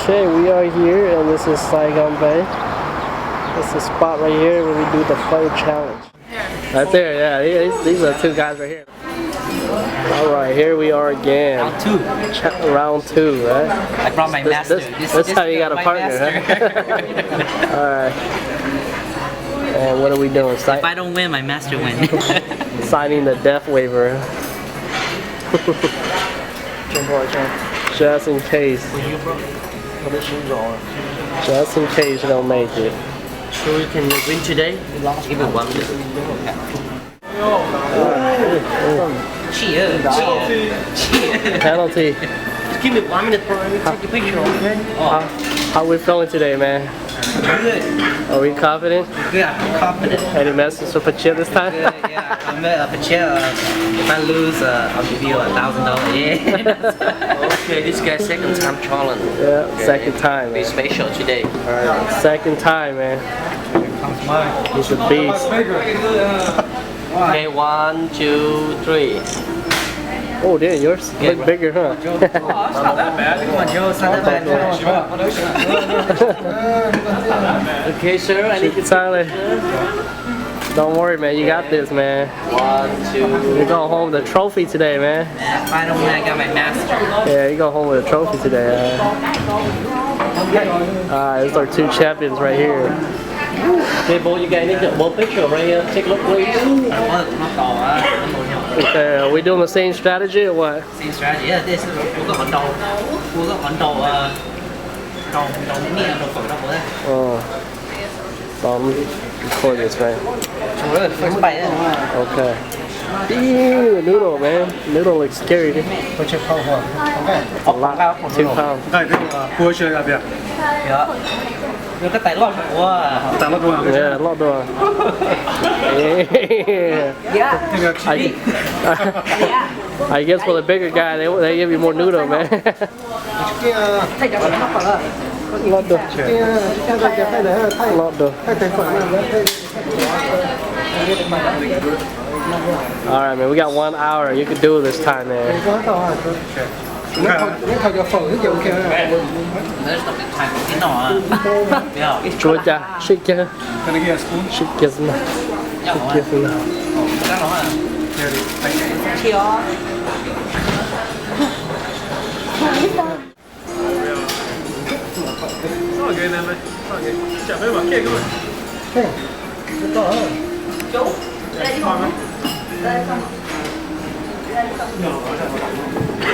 Okay, we are here, and this is Saigon Bay. This is the spot right here where we do the fire challenge. Right there, yeah. These are the two guys right here. All right, here we are again. Round two. Round two, right? I brought my master. This how you got a partner, huh? All right. And what are we doing? If I don't win, my master wins. Signing the death waiver. Just in case. Just in case you don't make it. So we can win today? Give it 1 minute. Cheer. Penalty. Just give me 1 minute for me to take a picture, okay? How are we feeling today, man? Good. Are we confident? Good, I'm confident. Any message for Pachia this time? Good, yeah. I'm Pachia. If I lose, I'll give you $1,000. Yeah. Okay, this guy's second time challenge. Yeah, second time, man. Be special today. Alright, second time, man. He's a beast. Okay, 1, 2, 3. Oh, damn, yours look bigger, huh? It's not that bad. Come on, Joe. It's not that bad. Okay, sir. I need to Tyler. Don't worry, man. You got this, man. 1, 2. You go home with a trophy today, man. If I don't win, I got my master. Yeah, you go home with a trophy today. These are two champions right here. Okay, boy, you guys need to one picture right here. Take a look, please. Okay, are we doing the same strategy or what? Same strategy. Yeah, this is đồ Don't record this, man. Okay. Ew, noodle, man. Noodle looks scary. Dude. It's a lot. 2 pounds. Yeah. Nó cái tay lót của Yeah, a lot more. Yeah. I guess for the bigger guy, they give you more noodle, man. Lot được. Lot được. Alright, man, we got 1 hour. You can do this time, man. Chúa cha, shit kia. Shit kia xin. Shit kia xin.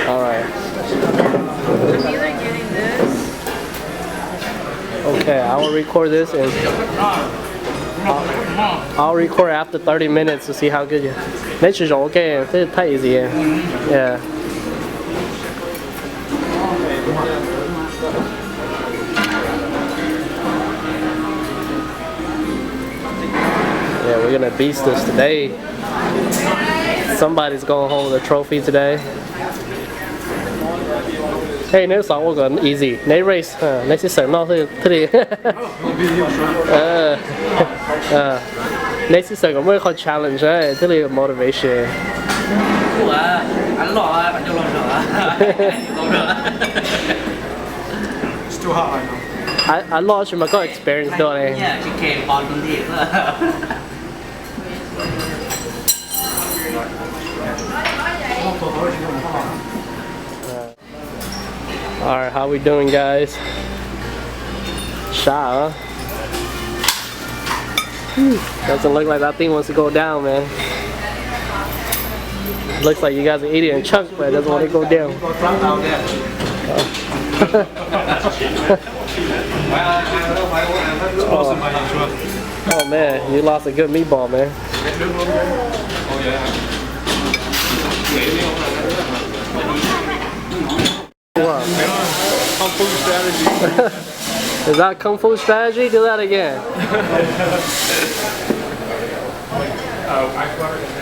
All right. I'm either getting this. Okay, I will record this and I'll record after 30 minutes to see how good you. 你这种 OK， 这太 easy 了。Yeah. Yeah, we're gonna beast this today. Somebody's going home with a trophy today. Hey, 你手我講 easy， 你 race 你是上到去你你是上咁樣個 challenge 咧，即係 motivation。It's too hot right now. I lost my got experience 多咧。Yeah, she came on from here. Alright, how we doing, guys? Shoua, huh? Doesn't look like that thing wants to go down, man. Looks like you guys are eating a chunk, but it doesn't want to go down. Oh man, you lost a good meatball, man. Kung Fu strategy. Is that Kung Fu strategy? Do that again.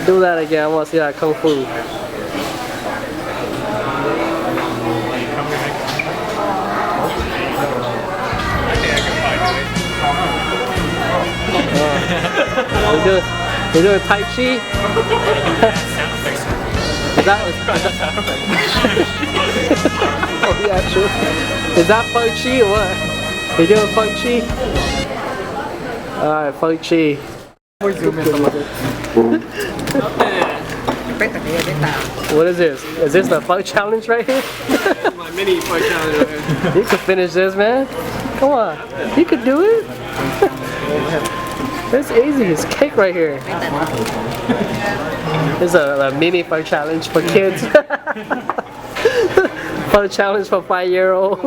Do that again. I want to see that Kung Fu. We're doing Tai Chi. Is that oh yeah, true. Is that Feng Chi or what? You doing Feng Chi? Alright, Feng Chi. What is this? Is this the Feng Challenge right here? My mini fight challenge right here. You can finish this, man. Come on. You can do it. It's easy. It's cake right here. It's a mini Feng Challenge for kids. Feng Challenge for 5-year-old.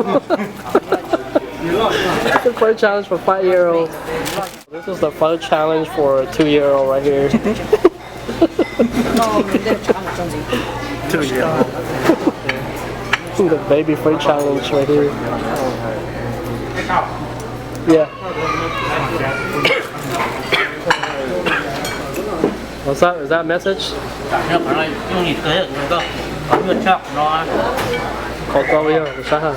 It's a Feng Challenge for 5-year-old. This is the Feng Challenge for a 2-year-old right here. 2-year-old. The baby Feng Challenge right here. Yeah. What's that? Is that a message? Khổ to bây giờ, sao hả?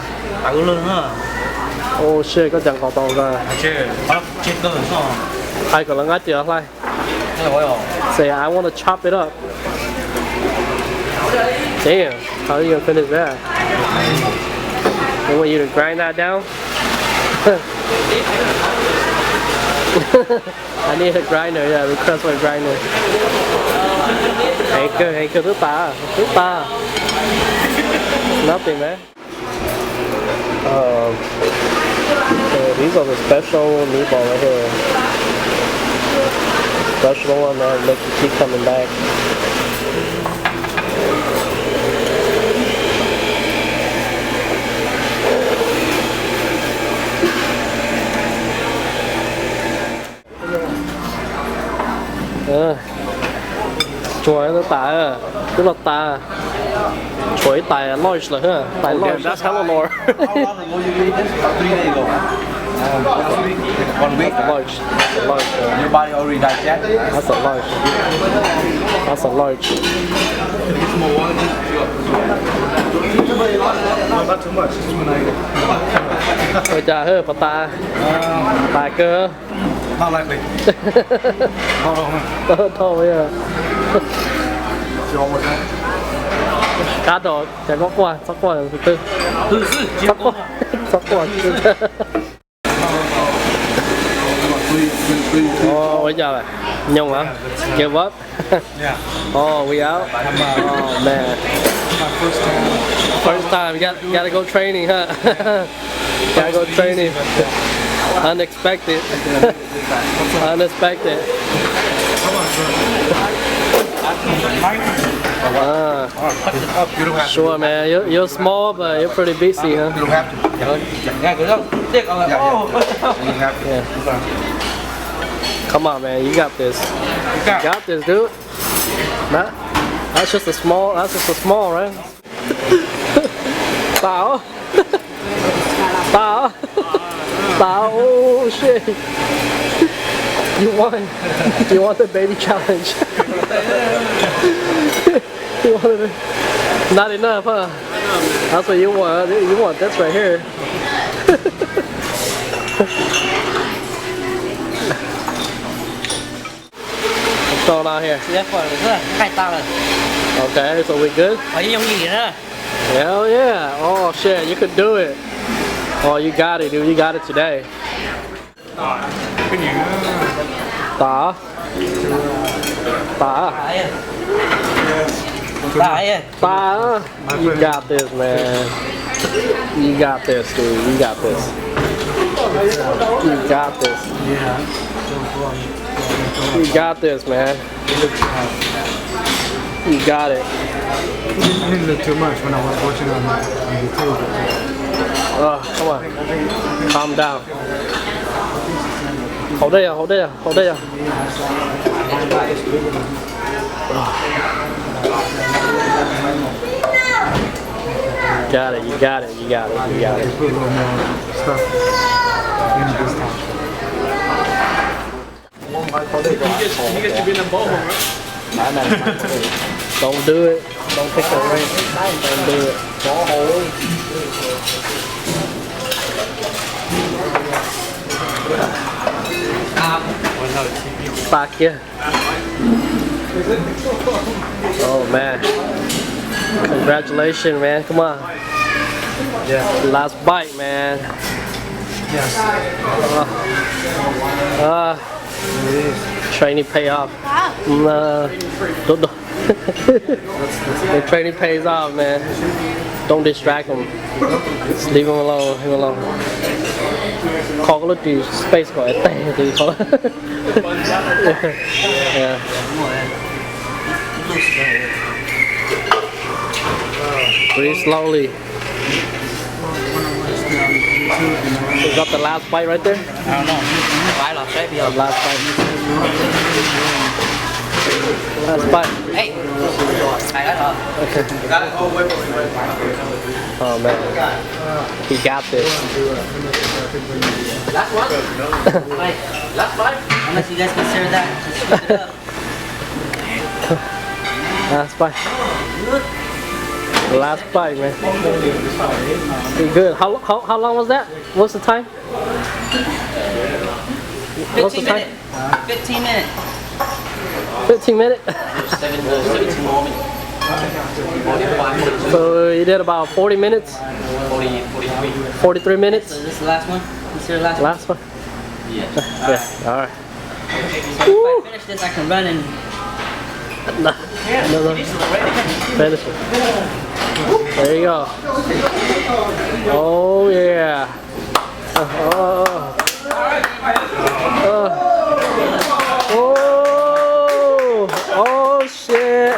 Oh shit, có chẳng khổ to ra. Ai còn là ngắt chưa lại? Say, I want to chop it up. Damn, how are you gonna finish that? They want you to grind that down? I need a grinder, yeah, request for a grinder. Hey, thứ ba. Nothing, man. Okay, these are the special meatball right here. Special one that make you keep coming back. Trời nó tả à, tức là tả chuối tải large rồi hả? Tải large. That's hella more. How long ago you did this? 3 days ago. 1 week. Large. Your body already digest. That's a large. That's a large. Get some more water. Not too much. Ôi trời ơi, bà ta cơ. Not likely. Thôi à. Cá đồ, chẳng có qua, sắp qua từ từ. Sắp qua. Oh, bây giờ này, nhung hả? Give up? Yeah. Oh, we out? Oh man. First time, gotta go training, huh? Gotta go training. Unexpected. Unexpected. Sure, man. You're small, but you're pretty busy, huh? You don't have to. Yeah. Come on, man. You got this. You got this, dude. That's just a small. That's just a small, right? Tao. Oh shit. You won the baby challenge. You wanted it. Not enough, huh? That's what you want. You want this right here. What's going on here? Okay, so we good? Hell yeah. Oh shit, you could do it. Oh, you got it, dude. You got it today. Tả. You got this, man. You got this, dude. You got this. You got this. You got this, man. You got it. I didn't look too much when I was watching on YouTube. Come on. Calm down. Hold there. Got it. Put a little more stuff in this time. You get to be in a bowl, right? Don't do it. Don't take the ring. Don't do it. Back here. Oh man. Congratulations, man. Come on. Yeah. Last bite, man. Yes. Training pay off. The training pays off, man. Don't distract him. Just leave him alone. Leave him alone. ขอก็รู้ดี space ก่อนแต่ดีเขา Yeah. Breathe slowly. You got the last bite right there? I don't know. Phải là sếp bây giờ. Last bite. Last bite. Hey. Phải đó rồi. Okay. Oh man. He got this. Last one. Wait. Last bite. Unless you guys consider that. Just scoop it up. Last bite. Last bite, man. Pretty good. How long was that? What's the time? What's the 15 time? minutes. 15 minutes. 15 minutes. 17 more minutes. 45. So you did about 40 minutes? 43. 43 minutes? So this is the last one? Consider the last one? Last one? Yeah. Yeah, alright. So if I finish this, I can run and... No. Finish it. There you go. Oh yeah. Oh. Oh shit.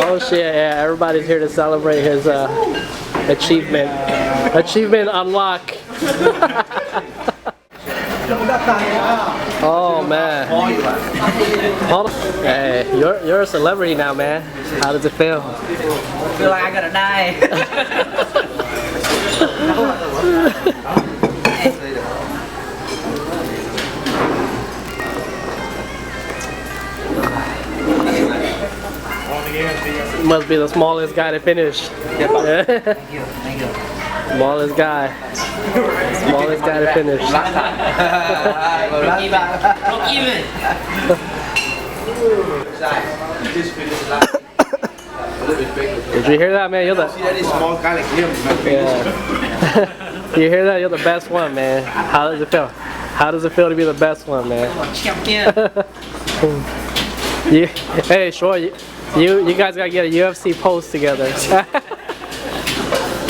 Oh shit. Yeah, everybody's here to celebrate his achievement. Achievement unlock. Oh man. Hold on. Hey, you're a celebrity now, man. How does it feel? I feel like I gotta die. Must be the smallest guy to finish. Thank you. Smallest guy. Smallest guy to finish. Look even. Did you hear that, man? You're the. See that is small garlic here in my face. Yeah. You hear that? You're the best one, man. How does it feel? How does it feel to be the best one, man? Champion. Hey, Shoua, you guys gotta get a UFC pose together.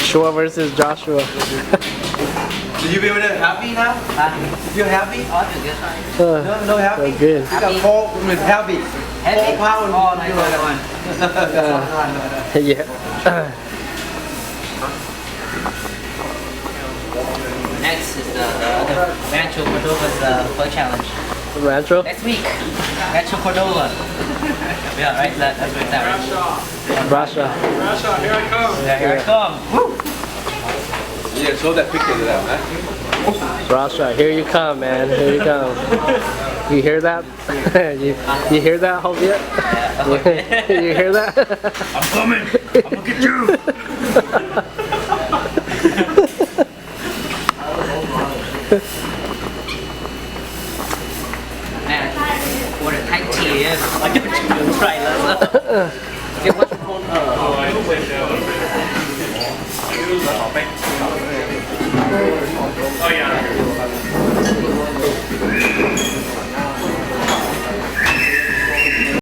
Shoua versus Joshua. Do you feel happy now? You happy? Oh, I feel good. No happy? Good. You got 4 with happy. Heavy. 4 pounds. Oh, nice one. Yeah. Next is the other Rancho Cordova's foot challenge. Rancho? Next week, Rancho Cordova. Yeah, right. That's that. Russia. Here I come. Yeah, here I come. Woo! Yeah, show that picture to them, huh? Russia, here you come, man. Here you come. You hear that? you hear that, Javier? You hear that? I'm coming. I'm gonna get you. Man, what a tight tea is. I don't try this. Get what's your phone?